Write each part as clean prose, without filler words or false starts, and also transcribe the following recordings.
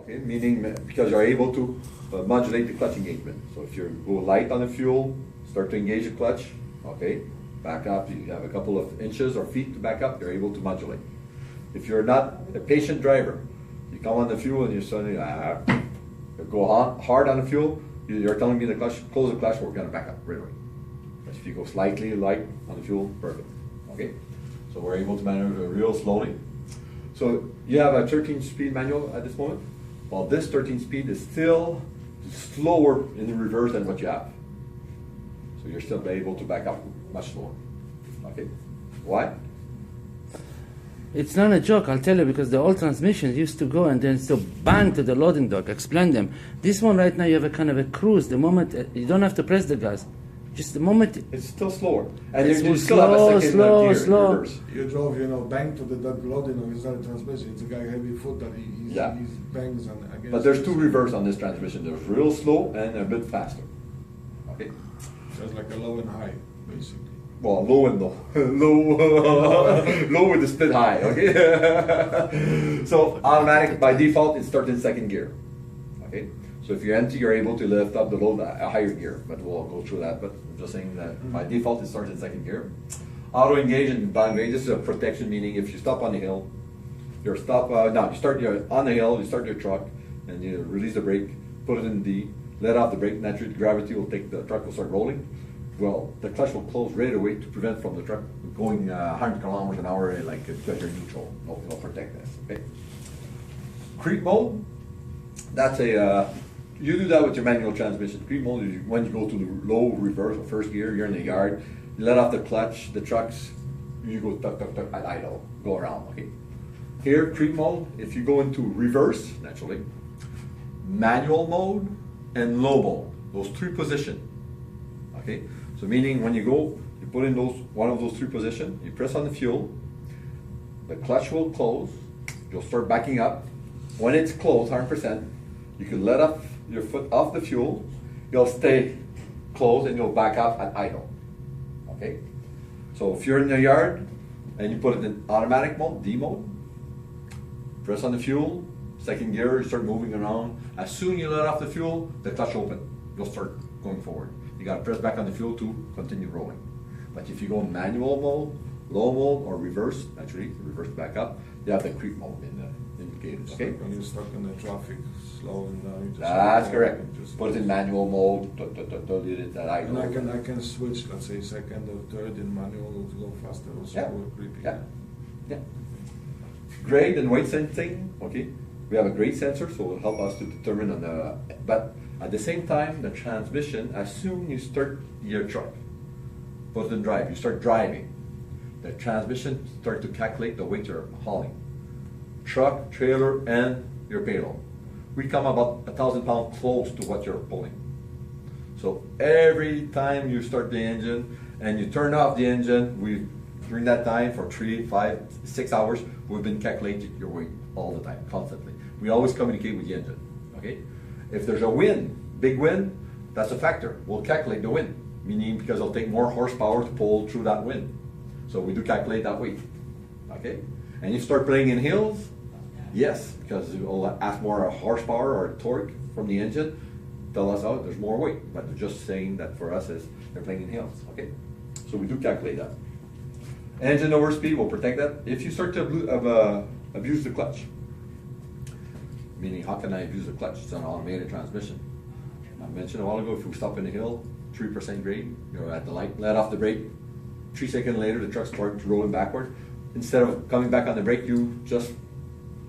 Okay, meaning because you're able to modulate the clutch engagement. So if you go light on the fuel, start to engage the clutch, okay, back up, you have a couple of inches or feet to back up, you're able to modulate. If you're not a patient driver, you come on the fuel and you suddenly go hard on the fuel, you're telling me the clutch, close the clutch, we're going to back up right away. But if you go slightly light on the fuel, perfect. Okay, so we're able to maneuver real slowly. So you have a 13-speed manual at this moment. Well, this 13-speed is still slower in the reverse than what you have. So you're still able to back up much slower. Okay, why? It's not a joke, I'll tell you, because the old transmissions used to go and then so bang to the loading dock, explain them. This one right now, you have a kind of a cruise. The moment, you don't have to press the gas. Just the moment. It's still slower. And It's you still have a second gear in reverse. You drove, bang to the duck loading of his other transmission. It's a guy heavy foot that he bangs on against. But there's two reverse on this transmission. There's real slow and a bit faster. Okay. So it's like a low and high, basically. Well, low and low. Low with the split high, okay? So automatic, by default, it starts in second gear. Okay? So if you're empty, you're able to lift up the load a higher gear, but we'll go through that. But I'm just saying that by default, it starts in second gear. Auto engage and downgrade, this is a protection, meaning if you stop on the hill, you're you start on the hill, you start your truck, and you release the brake, put it in D, let off the brake, naturally gravity will take the truck will start rolling. Well, the clutch will close right away to prevent from the truck going 100 kilometers an hour, like because you're neutral. It'll protect this. Okay. Creep mode. That's you do that with your manual transmission. Creep mode is when you go to the low reverse or first gear. You're in the yard. You let off the clutch. The trucks. You go tuck tuck tuck at idle. Go around. Okay. Here, creep mode. If you go into reverse, naturally, manual mode and low mode. Those three positions. Okay. So meaning when you go, you put in one of those three positions, you press on the fuel, the clutch will close, you'll start backing up. When it's closed, 100%, you can let up your foot off the fuel, you'll stay closed and you'll back up at idle. Okay? So if you're in the yard and you put it in automatic mode, D mode, press on the fuel, second gear, you start moving around. As soon as you let off the fuel, the clutch open, you'll start going forward. You got to press back on the fuel to continue rolling. But if you go in manual mode, low mode, or reverse, naturally, reverse back up, you have the creep mode indicated. Okay? Like when you're stuck in the traffic, slowing down. You just That's correct. Just put it in manual mode, delete it at idle. And I can switch, let's say, second or third in manual to go faster or slower, creepy. Yeah. Grade and weight sensing, okay? We have a grade sensor, so it will help us to determine but at the same time, the transmission, as soon as you start your truck, put it in drive, you start driving, the transmission starts to calculate the weight you're hauling. Truck, trailer, and your payload. We come about 1,000 pounds close to what you're pulling. So every time you start the engine and you turn off the engine, during that time for 3, 5, 6 hours, we've been calculating your weight all the time, constantly. We always communicate with the engine, okay? If there's a wind, big wind, that's a factor. We'll calculate the wind, meaning because it'll take more horsepower to pull through that wind. So we do calculate that weight, okay? And you start playing in hills, yes, because it will ask more horsepower or torque from the engine, tell us, oh, there's more weight. But they're just saying that for us is they're playing in hills, okay? So we do calculate that. Engine overspeed will protect that. If you start to abuse the clutch, meaning how can I abuse the clutch? It's an automated transmission. I mentioned a while ago, if you stop in the hill, 3% grade, you're at the light, let off the brake, 3 seconds later the truck starts rolling backward. Instead of coming back on the brake, you just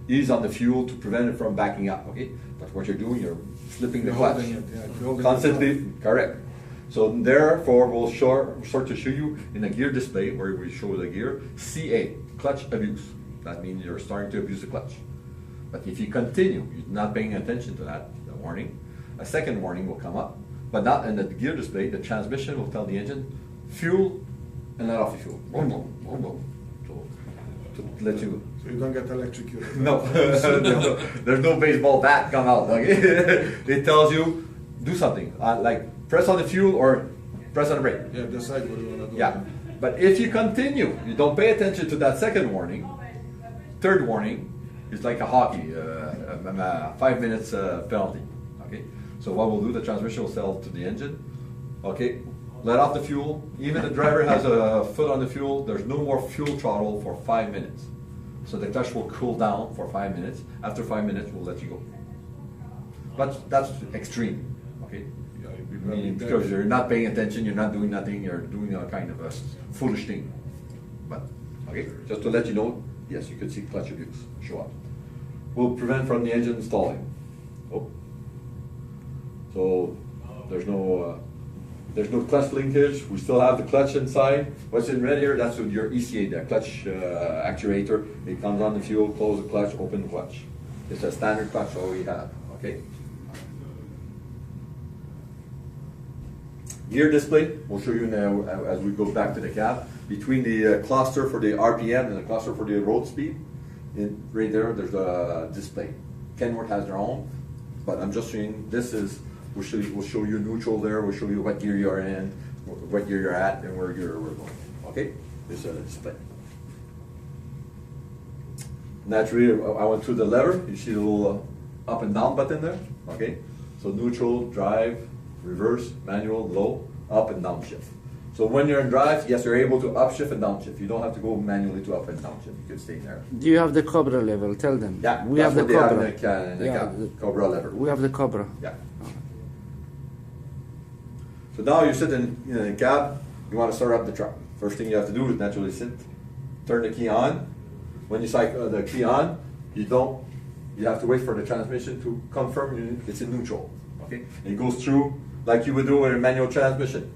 ease on the fuel to prevent it from backing up, okay? But what you're doing, you're slipping the clutch. Constantly, correct. So therefore, we'll start to show you in the gear display where we show the gear, CA, clutch abuse. That means you're starting to abuse the clutch. But if you continue, you're not paying attention to that, the warning, a second warning will come up, but not in the gear display. The transmission will tell the engine, fuel, and let off the fuel. Boom, boom, boom, boom. To let you. So you don't get electrocuted. No, there's no baseball bat come out. Okay? It tells you, do something, like press on the fuel or press on the brake. Yeah, decide what you want to do. Yeah, but if you continue, you don't pay attention to that second warning, third warning, it's like a hockey 5 minutes penalty. Okay, so what we'll do, the transmission will sell to the engine. Okay, let off the fuel. Even the driver has a foot on the fuel. There's no more fuel throttle for 5 minutes. So the clutch will cool down for 5 minutes. After 5 minutes, we'll let you go. But that's extreme. Okay, meaning because you're not paying attention, you're not doing nothing, you're doing a kind of a foolish thing. But okay, just to let you know, yes, you could see clutch abuse show up. Will prevent from the engine stalling. Oh. So there's no clutch linkage. We still have the clutch inside. What's in red here? That's your ECA, the clutch actuator. It comes on the fuel, close the clutch, open the clutch. It's a standard clutch all we have. Okay. Gear display. We'll show you now as we go back to the cab. Between the cluster for the RPM and the cluster for the road speed, right there, there's a display. Kenworth has their own, but I'm just showing this is. We'll show you neutral there. We'll show you what gear you're in, what gear you're at, and where we're going. Okay, this is the display. Naturally, I went through the lever. You see the little up and down button there. Okay, so neutral, drive, reverse, manual, low, up and down shift. So when you're in drive, yes, you're able to upshift and downshift. You don't have to go manually to up and downshift. You can stay there. Do you have the Cobra level? Tell them. Yeah, we have the Cobra. The Cobra lever. We have the Cobra. Yeah. So now you sit in the cab, you want to start up the truck. First thing you have to do is naturally sit, turn the key on. When you cycle the key on, you have to wait for the transmission to confirm it's in neutral. Okay? And it goes through like you would do with a manual transmission.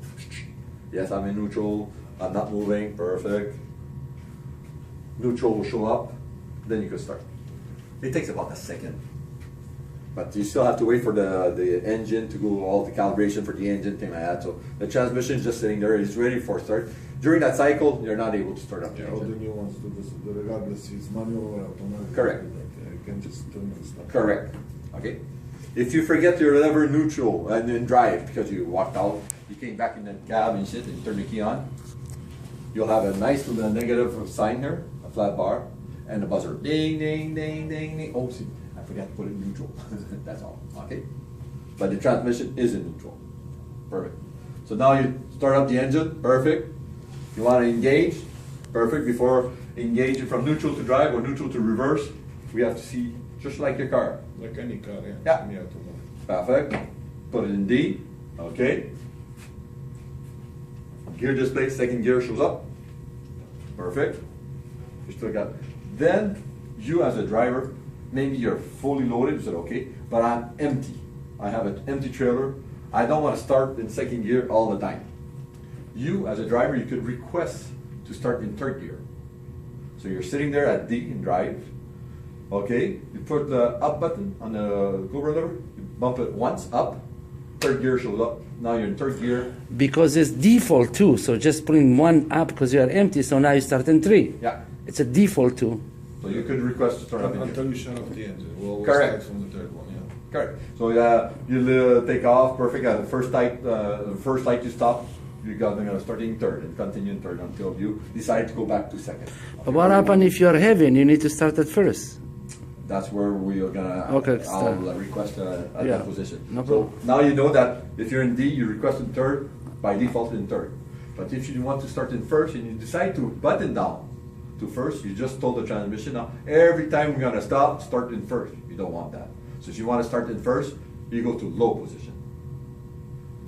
Yes, I'm in neutral, I'm not moving, perfect. Neutral will show up, then you can start. It takes about a second. But you still have to wait for the engine to go, all the calibration for the engine, thing like that. So the transmission is just sitting there, it's ready for start. During that cycle, you're not able to start up the engine. All the new ones do this, regardless it's manual or automatic. Correct. You can just turn and start. Correct. Okay. If you forget your lever neutral and then drive because you walked out, you came back in the cab and shit and you turn the key on, you'll have a nice little negative sign here, a flat bar, and a buzzer. Ding, ding, ding, ding, ding. Oh, see. I forgot to put it in neutral. That's all. Okay? But the transmission is in neutral. Perfect. So now you start up the engine. Perfect. You want to engage. Perfect. Before engaging from neutral to drive or neutral to reverse, we have to see just like your car. Like any car, yeah. Yeah. Any automatic. Perfect. Put it in D. Okay. Gear display, second gear shows up. Perfect. You still got. Then you as a driver, maybe you're fully loaded, you said, okay, but I'm empty. I have an empty trailer. I don't want to start in second gear all the time. You, as a driver, you could request to start in third gear. So you're sitting there at D in drive. Okay, you put the up button on the Cobra lever, you bump it once up, third gear shows up. Now you're in third gear. Because it's default too, so just putting one up because you are empty, so now you start in 3. Yeah. It's a default too. So you could request to start up in Until gear. you shut off the engine. We'll Correct. start from the third one, yeah. Correct. So you take off, perfect. At the first light you stop, you're gonna start in third and continue in third until you decide to go back to second. But what happens if you are heavy and you need to start at first? That's where we are gonna. Okay, I'll request at yeah, that position. no So problem. now you know that if you're in D, you request in third, by default in third. But if you want to start in first and you decide to button down to first, you just told the transmission now every time we're gonna start in first. You don't want that. So if you want to start in first, you go to low position.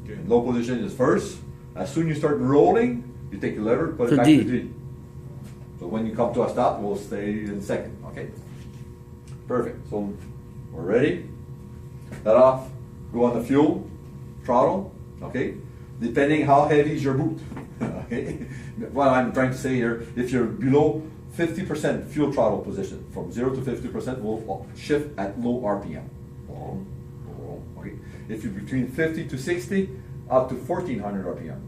Okay. And low position is first. As soon as you start rolling, you take the lever, put it To back D. to D. So when you come to a stop, we'll stay in second. Okay. Perfect. So we're ready. Let off. Go on the fuel throttle. Okay. Depending how heavy is your boot. Okay. What I'm trying to say here, if you're below 50% fuel throttle position, from 0 to 50%, will shift at low RPM. Okay. If you're between 50 to 60, up to 1400 RPM.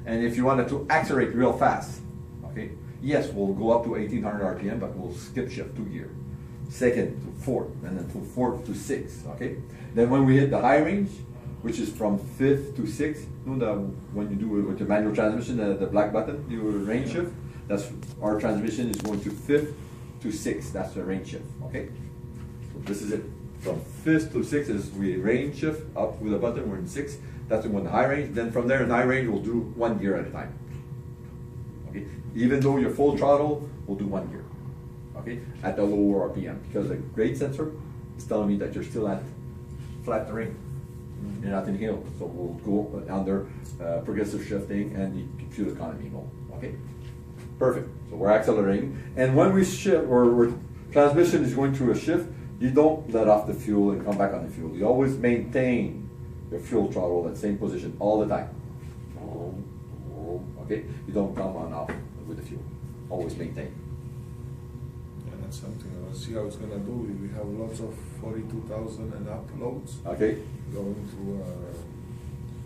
And if you wanted to accelerate real fast, okay, yes, we'll go up to 1800 RPM, but we'll skip shift 2 gear. Second to fourth, and then from fourth to sixth, okay? Then when we hit the high range, which is from fifth to sixth, you know, when you do it with the manual transmission, the black button, you range shift, that's our transmission is going to fifth to sixth, that's the range shift, okay? So this is it. From 5th to 6th is we range shift up with a button. We're in 6th. That's when the high range. Then from there in high range, we'll do 1 gear at a time. Okay. Even though you're full throttle, we'll do 1 gear. Okay. At the lower RPM, because the grade sensor is telling me that you're still at flat terrain. You're not in hill, so we'll go under progressive shifting and the fuel economy mode. Okay. Perfect. So we're accelerating, and when we shift, or transmission is going through a shift, you don't let off the fuel and come back on the fuel. You always maintain your fuel throttle at the same position all the time. Okay? You don't come on off with the fuel. Always maintain. Yeah, that's something. I'll see how it's going to do. We have lots of 42,000 and up loads. Okay? Going through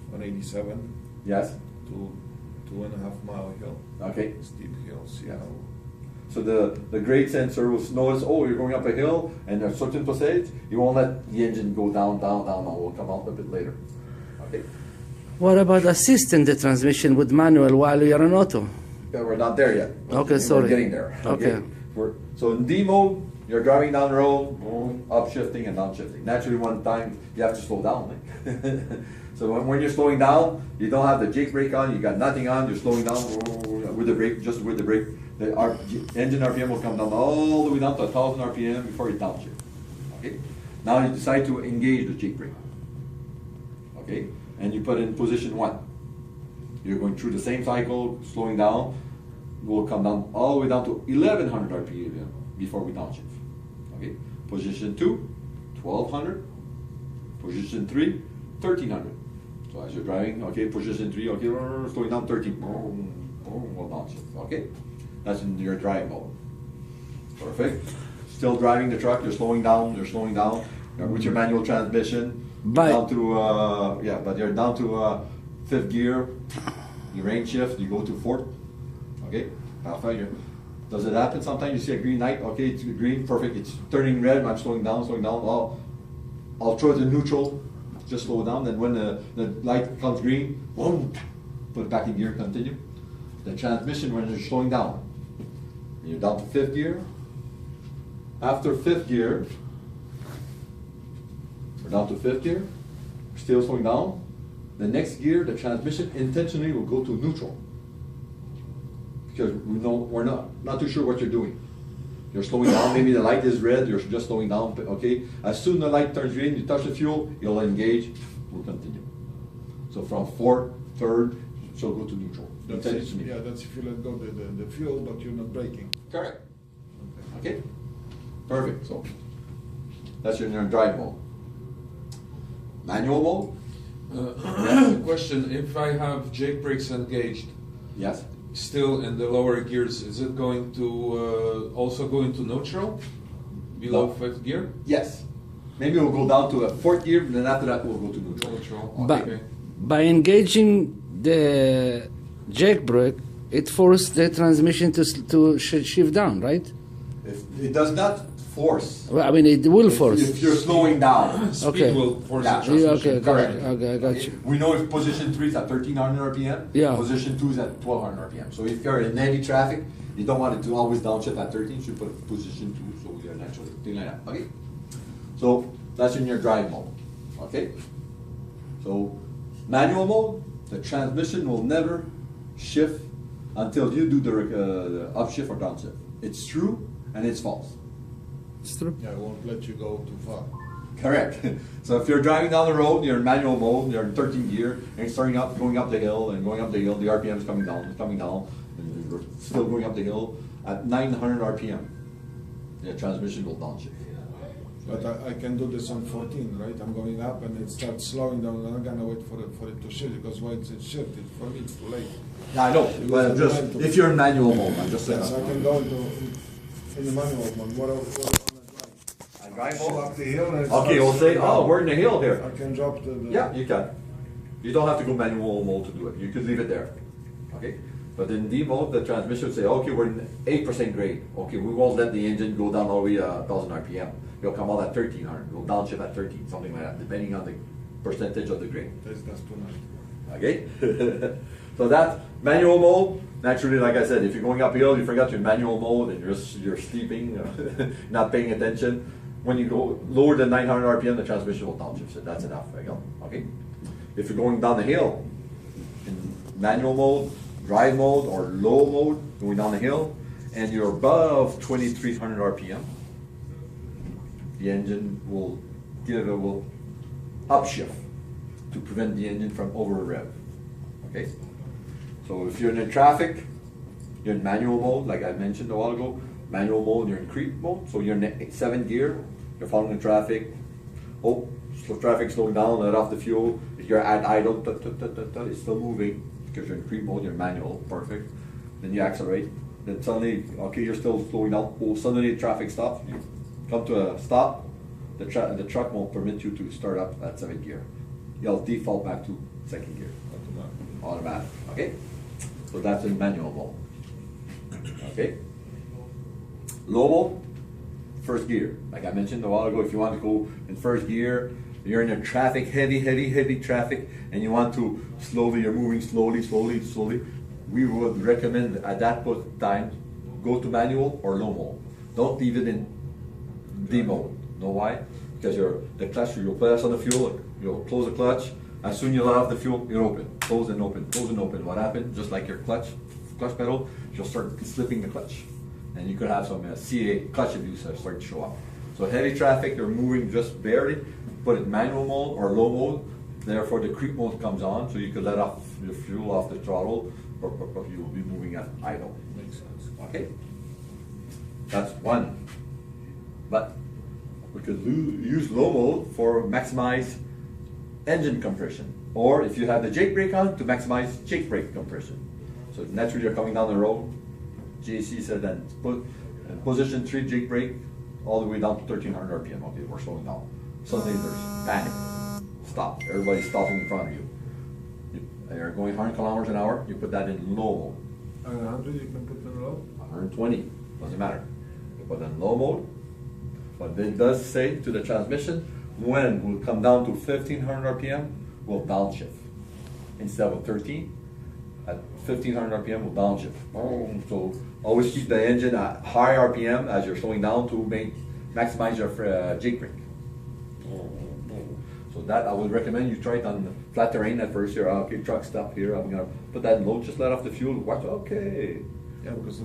187 Yes? to 2.5 mile hill. Okay? Steep hill. See Yeah. how. So the grade sensor will notice, oh, you're going up a hill, and at a certain percentage, you won't let the engine go down. We'll come out a bit later. Okay? What about assisting the transmission with manual while you're on auto? Yeah, we're not there yet. Okay, We're sorry. getting there. Okay. So in D mode, you're driving down the road, upshifting and downshifting. Naturally, one time you have to slow down. So when you're slowing down, you don't have the jake brake on, you got nothing on, you're slowing down with the brake, just with the brake. The engine RPM will come down all the way down to 1,000 RPM before you downshift. Okay? Now you decide to engage the jake brake. Okay? And you put in position 1. You're going through the same cycle, slowing down. We'll come down all the way down to 1,100 RPM before we downshift. Okay? Position 2, 1,200. Position 3, 1,300. So as you're driving, okay, position 3, okay, slowing down 13. We'll downshift. Okay? That's in your drive mode. Perfect. Still driving the truck, you're slowing down. With your manual transmission, down to, but you're down to 5th gear. You range shift, you go to 4th. Okay? Does it happen sometimes? You see a green light, okay, it's green, perfect, it's turning red, I'm slowing down. I'll throw it in neutral, just slow down, then when the light comes green, boom, put it back in gear, continue. The transmission, when you're slowing down, you're down to 5th gear. After 5th gear, we're down to 5th gear, still slowing down. The next gear, the transmission intentionally will go to neutral. Because we're not too sure what you're doing. You're slowing down, maybe the light is red, you're just slowing down, okay? As soon as the light turns green, you touch the fuel, you'll engage, we'll continue. So from 4th, 3rd, she'll go to neutral. That's if you let go the fuel, but you're not braking. Correct. Okay? Perfect. So that's your drive mode. Manual mode? Question, if I have jake brakes engaged, Yes. still in the lower gears, is it going to also go into neutral below No. 5th gear? Yes. Maybe we'll go down to a 4th gear, and then after that we'll go to neutral. But Okay. by engaging the jake brake, it forced the transmission to shift down, right? If it does not force. Well, I mean, it will force. If you're slowing down. Speed Okay. will force Yeah. the transmission. Okay, Correct. okay, I got you. We know if position 3 is at 1,300 RPM, Yeah. position 2 is at 1,200 RPM. So if you're in heavy traffic, you don't want it to always downshift at 13, you should put position 2, so you're naturally, thing like that, okay? So that's in your drive mode, okay? So manual mode, the transmission will never shift until you do the upshift or downshift. It's true and it's false. It's true. Yeah, I won't let you go too far. Correct. So if you're driving down the road, you're in manual mode, you're in 13 gear, and you're going up the hill, the RPM is coming down, and you're still going up the hill at 900 RPM. The transmission will downshift. But I can do this on 14, right? I'm going up and it starts slowing down. I'm not gonna wait for it to shift because once it shifted, for me it's too late. Yeah, I know, but I'm just, if you're in manual mode, I'm just saying. Yes, I can go in the manual mode. What I drive go mode? up the hill and it Okay, starts we'll say, slowing oh, down. we're in the hill here. I can drop the Yeah, you can. You don't have to go manual mode to do it. You could leave it there. Okay? But in D mode, the transmission would say, okay, we're in 8% grade. Okay, we won't let the engine go down all the way to 1,000 RPM. It'll come out at 1,300. We'll downshift at 13, something like that, depending on the percentage of the grade. That's too much. Okay? So that's manual mode. Naturally, like I said, if you're going uphill, you forgot your manual mode and you're sleeping, not paying attention, when you go lower than 900 RPM, the transmission will downshift. So that's enough. Okay. If you're going down the hill in manual mode, drive mode, or low mode, going down the hill, and you're above 2300 RPM, the engine will upshift to prevent the engine from over rev. Okay. So if you're in traffic, you're in manual mode, like I mentioned a while ago. Manual mode, you're in creep mode, so you're in 7th gear. You're following the traffic. Oh, traffic slowing down, let off the fuel. If you're at idle, it's still moving because you're in creep mode. You're manual, perfect. Then you accelerate. Then suddenly, okay, you're still slowing down. Oh, suddenly traffic stops. You come to a stop. The truck won't permit you to start up at 7th gear. You'll default back to 2nd gear. Automatic. Okay. So that's in manual mode. Okay. Low mode, 1st gear. Like I mentioned a while ago, if you want to go in 1st gear, you're in a traffic, heavy traffic, and you want to you're moving slowly, we would recommend at that time, go to manual or low mode. Don't leave it in D mode. Know why? Because the clutch, you'll press on the fuel, you'll close the clutch, as soon as you let off the fuel, you're open. Close and open, close and open. What happened? Just like your clutch pedal, you'll start slipping the clutch. And you could have some CA clutch abuse start to show up. So heavy traffic, you're moving just barely, put it manual mode or low mode, therefore the creep mode comes on, so you could let off your fuel off the throttle, or you will be moving at idle. Makes sense. Okay? That's one. But we could use low mode for maximize engine compression, or if you have the Jake brake on, to maximize Jake brake compression. So naturally you're coming down the road, JC said then put position 3 Jake brake all the way down to 1300 RPM. Okay, we're slowing down. Suddenly there's panic. Stop. Everybody's stopping in front of you. You're going 100 kilometers an hour, you put that in low mode. 100 you can put in low? 120, doesn't matter. You put in low mode, but it does say to the transmission, when we'll come down to 1500 RPM, we'll downshift. Instead of 13, at 1500 RPM, we'll downshift. Boom. So always keep the engine at high RPM as you're slowing down to maximize your Jake brake. So that I would recommend you try it on flat terrain at first. You're okay, truck stop here. I'm gonna put that in low, just let off the fuel. Watch, okay. Yeah, because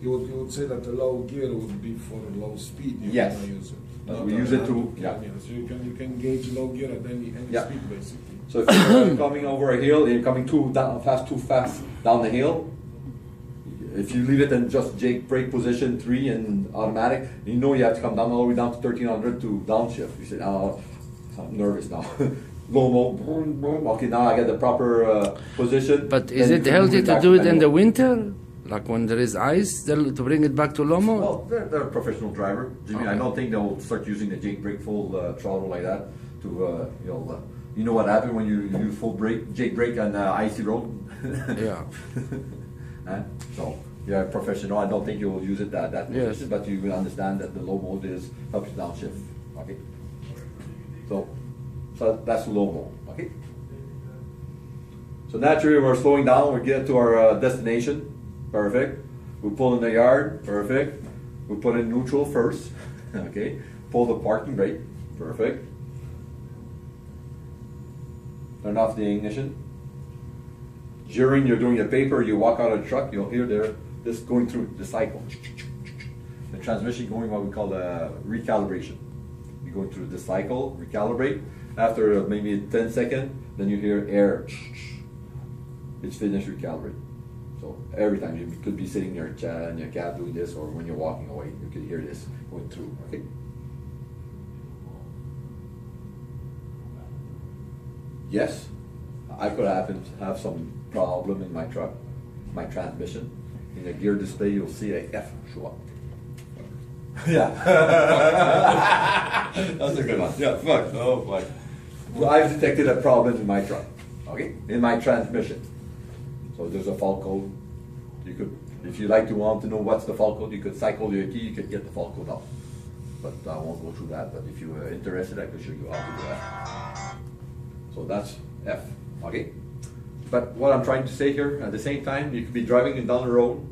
you would say that the low gear would be for low speed. You Yes. can use it. We use it to, yeah. So you can gauge low gear at any Yeah. speed basically. So if you're coming over a hill, you're coming too fast down the hill. If you leave it in just Jake brake position 3 and automatic, you know you have to come down all the way down to 1300 to downshift. You say, oh, I'm nervous now. Low mode, boom, boom. Okay, now I get the proper position. But is Then it you healthy move to back do it in the manual. winter? Like when there is ice, to bring it back to low mode? Well, they're a professional driver, Jimmy. I Okay. don't think they'll start using the Jake brake full throttle like that to you know what happened when you use full brake Jake brake on icy road. Yeah. So you're a professional. I don't think you will use it that Yes. position, but you will understand that the low mode helps you downshift. Okay. So that's low mode. Okay. So naturally we're slowing down. We get to our destination. Perfect. We pull in the yard. Perfect. We put in neutral first. Okay. Pull the parking brake. Perfect. Turn off the ignition. During you're doing a paper, you walk out of the truck, you'll hear this going through the cycle. The transmission going what we call the recalibration. You go through the cycle, recalibrate. After maybe 10 seconds, then you hear air. It's finished recalibrate. So every time you could be sitting in your cab doing this, or when you're walking away, you could hear this going through. Okay. Yes, I could have some problem in my truck, my transmission. In the gear display, you'll see a F show up. Yeah. That's a good one. Yeah, fuck. Oh, fuck. Well, I've detected a problem in my truck, okay, in my transmission. So there's a fault code. You could, if you want to know what's the fault code, you could cycle your key, you could get the fault code out. But I won't go through that, but if you're interested, I could show you how to do that. So that's F, okay? But what I'm trying to say here, at the same time, you could be driving down the road,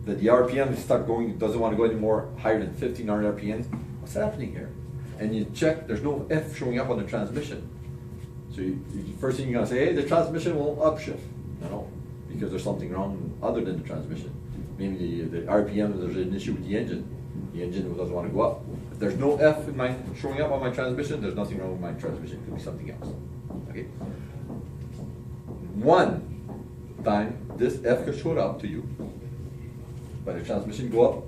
the RPM is start going, it doesn't want to go any more higher than 1500 RPM. What's happening here? and you check, there's no F showing up on the transmission. So first thing you're gonna say, hey, the transmission won't upshift. No, because there's something wrong other than the transmission. Maybe the RPM, there's an issue with the engine. The engine doesn't want to go up. If there's no F in my showing up on my transmission, there's nothing wrong with my transmission. It could be something else. Okay. One time this F could show up to you, but the transmission go up,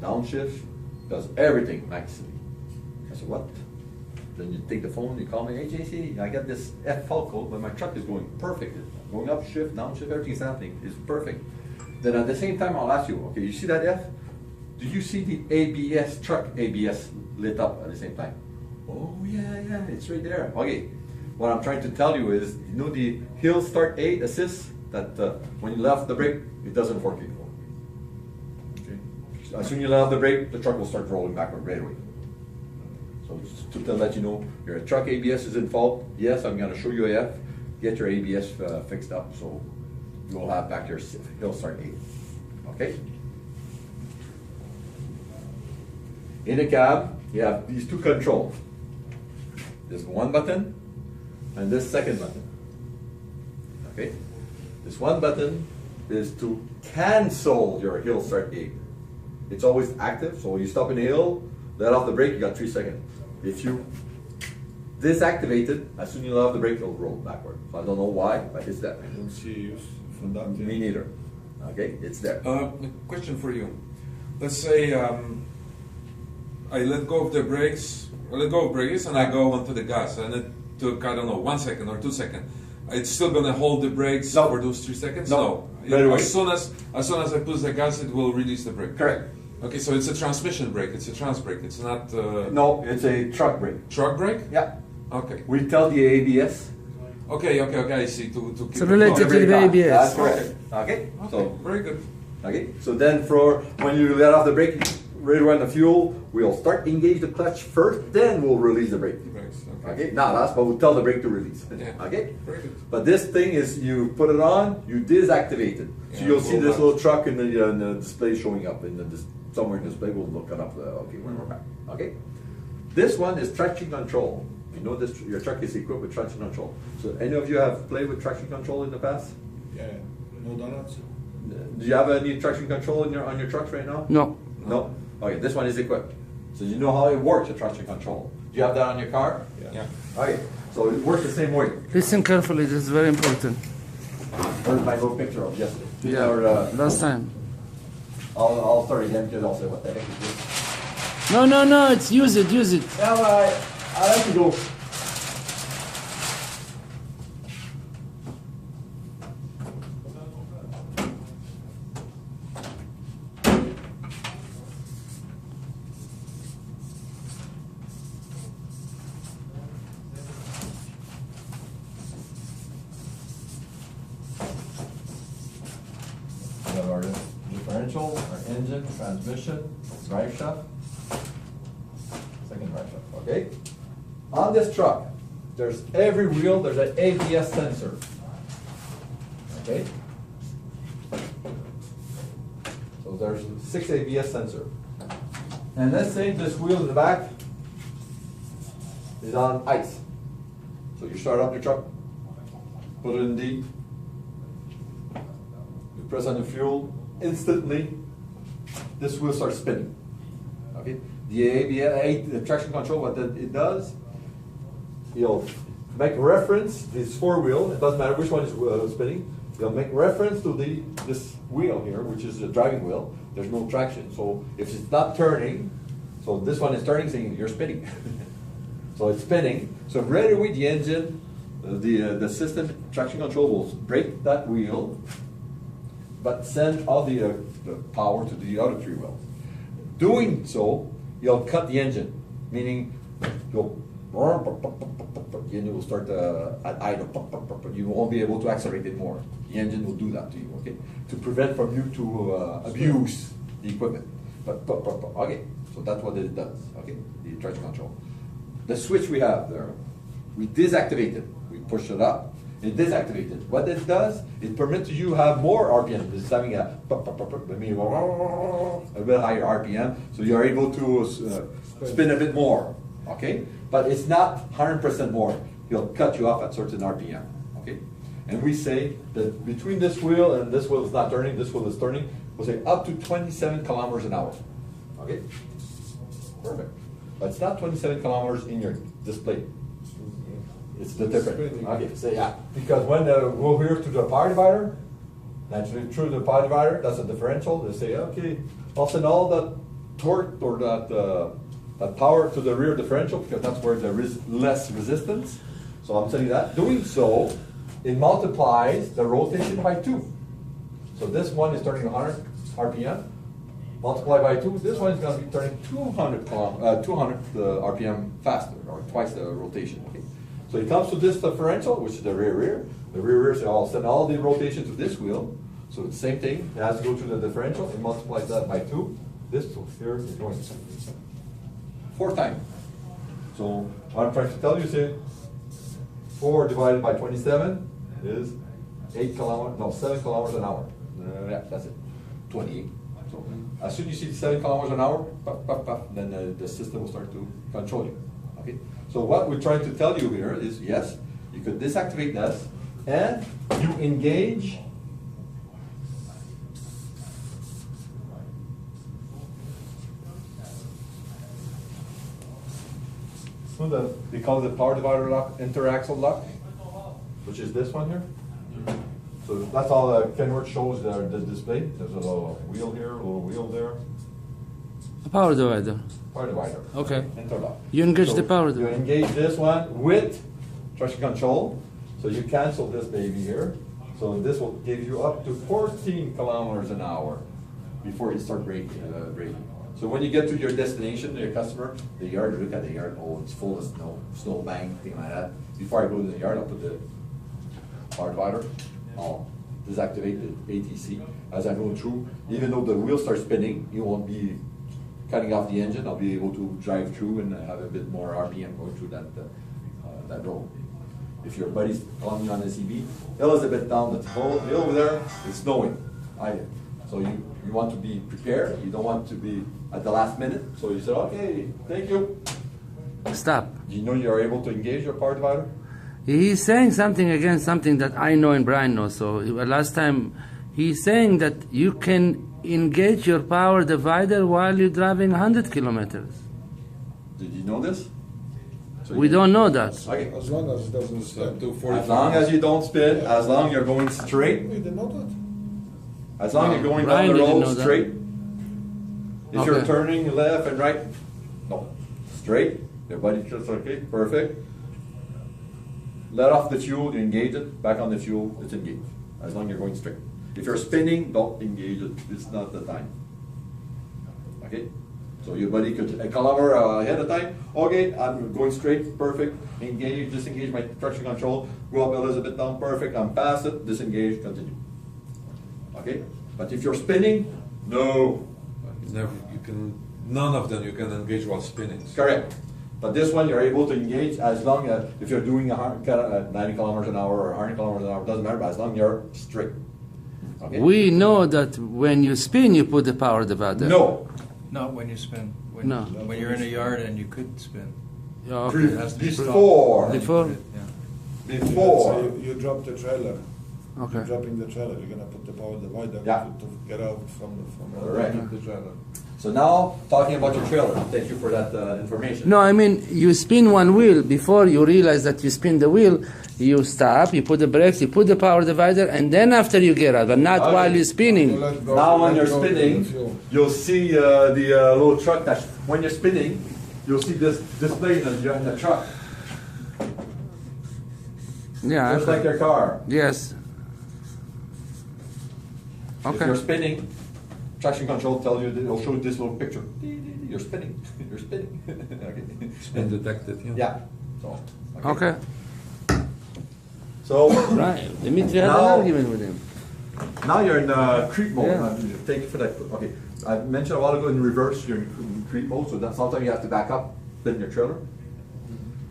downshift, does everything nicely. I said, what? Then you take the phone, you call me, hey JC, I got this F fault code, but my truck is going perfect. It's going up, shift, downshift, everything's happening. It's perfect. Then at the same time, I'll ask you, okay, you see that F? Do you see the ABS, truck ABS lit up at the same time? Oh yeah, it's right there. Okay, what I'm trying to tell you is, you know the hill start aid assist, that when you let off the brake, it doesn't work anymore. Okay. As soon as you let off the brake, the truck will start rolling backward right away. So just to let you know, your truck ABS is in fault. Yes, I'm going to show you a F. Get your ABS fixed up, so you'll have back your hill start aid. Okay. In a cab, you have these two controls. This one button and this second button. Okay? This one button is to cancel your hill start aid. It's always active, so when you stop in a hill, let off the brake, you got 3 seconds. If you deactivate it, as soon as you let off the brake, it'll roll backward. So I don't know why, but it's there. I don't see use from that. Me neither. Okay, it's there. A question for you. Let's say I let go of the brakes, and I go onto the gas, and it took, I don't know, 1 second or 2 seconds. It's still gonna hold the brakes for those 3 seconds? No. Right away. As soon as I push the gas, it will release the brake. Correct. Okay, so it's a transmission brake. It's a trans brake. It's not. No, it's a truck brake. Truck brake? Yeah. Okay. We tell the ABS. Okay. I see. To keep So it related going. to the ABS. That's correct. Okay. Okay, So very good. okay. So then, for when you let off the brake, right around the fuel, we'll start engage the clutch first, then we'll release the brake. Brakes, Okay. Now that's what we'll tell the brake to release. Yeah. Okay. Very good. But this thing is, you put it on, you deactivate it. So Yeah, you'll see roll this back. little truck in the display showing up in the somewhere in the display. We'll look it up. Okay, when we're back. Okay. This one is traction control. You know this. Your truck is equipped with traction control. So any of you have played with traction control in the past? Yeah, no donuts. Do you have any traction control on your trucks right now? No. No. Okay. This one is equipped. So you know how it works, the traction control. Do you have that on your car? Yeah. Okay. So it works the same way. Listen carefully, this is very important. Where's my little picture of yesterday? Yeah, last time. I'll start again because I'll say what the heck is this? No, it's use it. Yeah, well, I like to go. We have our differential, our engine, transmission, drive shaft, second drive shaft, okay? On this truck, there's every wheel, there's an ABS sensor, okay? So there's 6 ABS sensor. And let's say this wheel in the back is on ice. So you start up your truck, put it in D, you press on the fuel, instantly this wheel starts spinning. Okay? The ABS, the traction control, what it does, you'll make reference, this 4-wheel, it doesn't matter which one is spinning, you'll make reference to this wheel here, which is the driving wheel. There's no traction. So if it's not turning, so this one is turning, saying you're spinning. So it's spinning. So right away the engine, the system, traction control will brake that wheel, but send all the power to the other 3 wheels. Doing so, you'll cut the engine, meaning you'll the engine will start at idle. You won't be able to accelerate it more. The engine will do that to you, okay? To prevent from you to abuse the equipment. Okay, so that's what it does, okay? The traction control. The switch we have there, we deactivate it. We push it up. It deactivated. What it does, it permits you to have more RPM. It's having a bit higher RPM, so you're able to spin a bit more. okay? But it's not 100% more. He'll cut you off at certain RPM, okay? And we say that between this wheel and this wheel is not turning, this wheel is turning, we'll say up to 27 kilometers an hour, okay? Perfect. But it's not 27 kilometers in your display. It's the difference. Okay, so yeah, because when we'll hear to the power divider, naturally through the power divider, that's a differential. They say, okay, I'll send all that torque or that power to the rear differential because that's where there is less resistance. So I'm sending that. Doing so, it multiplies the rotation by 2. So this one is turning 100 RPM. Multiply by 2. This one is going to be turning 200 RPM faster, or twice the rotation. Okay. So it comes to this differential, which is the rear. The rear so I'll send all the rotation to this wheel. So it's the same thing. It has to go to the differential. It multiplies that by 2. This here is going 4 times. So what I'm trying to tell you is 4 divided by 27 is 7 kilometers an hour. Yeah, that's it. 28. So as soon as you see 7 kilometers an hour, puff, puff, puff, then the system will start to control you. Okay. So what we're trying to tell you here is, yes, you could deactivate this, and you engage they call it the power divider lock, interaxle lock, which is this one here. So that's all Kenworth shows the display. There's a little wheel here, a little wheel there. A power divider. Power divider. Okay. Interlock. You engage the power You divider. engage this one with traction control. So you cancel this baby here. So this will give you up to 14 kilometers an hour before you start braking. So when you get to your destination, your customer, the yard, you look at the yard, oh, it's full of snow bank, thing like that. Before I go to the yard, I'll put the power divider. I'll deactivate the ATC. As I go through, even though the wheel starts spinning, you won't be cutting off the engine. I'll be able to drive through and have a bit more RPM going through that road. If your buddy's calling you on the CB, Elizabeth down the hill over there, it's snowing. So you want to be prepared. You don't want to be at the last minute. So you said, okay, thank you. Stop. Do you know you're able to engage your power divider? He's saying something against something that I know and Brian knows. So last time, he's saying that you can engage your power divider while you're driving 100 kilometers. Did you know this? So We don't know that. Okay. As long as it doesn't Up spin. to 45. As long as you don't spin, as long as you're going straight, We did not that. as long as you're going Brian down the didn't know road that. straight. If you're Okay. turning left and right, no, straight. Your body just okay, perfect. Let off the fuel, you engage it. Back on the fuel, it's engaged. As long as you're going straight. If you're spinning, don't engage it. It's not the time. Okay. So your buddy could a kilometer ahead of time. Okay, I'm going straight, perfect. Engage, disengage my traction control. Go up Elizabeth down, perfect. I'm past it. Disengage, continue. Okay. But if you're spinning, no. None of them you can engage while spinning. Correct. But this one you're able to engage as long as if you're doing 90 kilometers an hour or 100 kilometers an hour, doesn't matter. But as long as you're straight. Okay. We know that when you spin, you put the power divider. No. Not when you spin. When, No. When you're in a yard and you could spin. Yeah, okay. It has to be stopped. Before. Before? Yeah. Before. So you drop the trailer. Okay. You're dropping the trailer. You're gonna put the power divider Yeah. to get out from Correct. the trailer. So now talking about your trailer. Thank you for that information. No, I mean, you spin one wheel. Before you realize that you spin the wheel, you stop, you put the brakes, you put the power divider, and then after you get out, but not Okay. while you're spinning. You let go- Now when let you're go of the spinning, fuel. you'll see the little truck that when you're spinning, you'll see this display in the truck, Yeah. just like your car. Yes. If Okay. you're spinning, traction control tells you, it'll show you this little picture. You're spinning. You're spinning. Okay. Spin detected. Yeah. So. Okay. So Right. Dimitri had an Now- argument with him. now you're in creep mode. Yeah. Thank you for that. Okay. I mentioned a while ago in reverse, you're in creep mode, so that sometimes you have to back up, spin your trailer.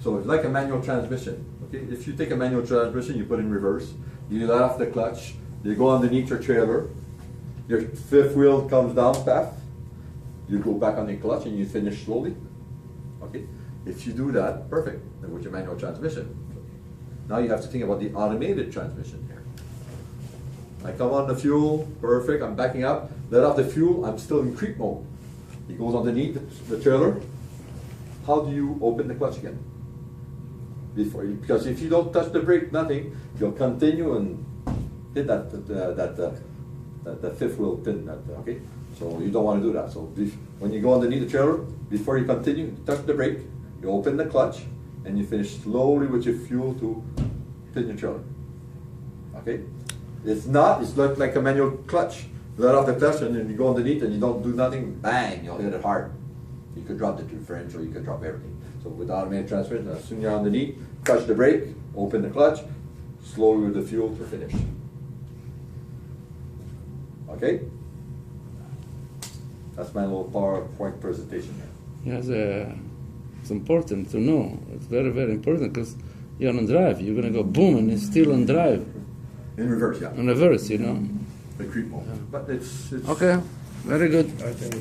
So it's like a manual transmission. Okay. If you take a manual transmission, you put in reverse, you let off the clutch, you go underneath your trailer, your fifth wheel comes down path, you go back on the clutch and you finish slowly. Okay. If you do that, perfect, then with your manual transmission. Now you have to think about the automated transmission here. I come on the fuel, perfect, I'm backing up, let off the fuel, I'm still in creep mode. He goes underneath the trailer. How do you open the clutch again? Because if you don't touch the brake, nothing, you'll continue and hit that fifth wheel pin. Okay, so you don't want to do that. So when you go underneath the trailer, before you continue, touch the brake, you open the clutch, and you finish slowly with your fuel to pin your trailer. Okay, it's like a manual clutch. Let off the clutch and then you go underneath and you don't do nothing, bang, you'll hit it hard. You could drop the differential, you could drop everything. So with automated transmission, as soon as you're underneath, touch the brake, open the clutch, slowly with the fuel to finish. Okay? That's my little PowerPoint presentation here. Yes, it's important to know. It's very, very important because you're on drive. You're going to go boom and it's still on drive. In reverse, yeah. In reverse, you know. The creep mode. But it's Okay, very good. I think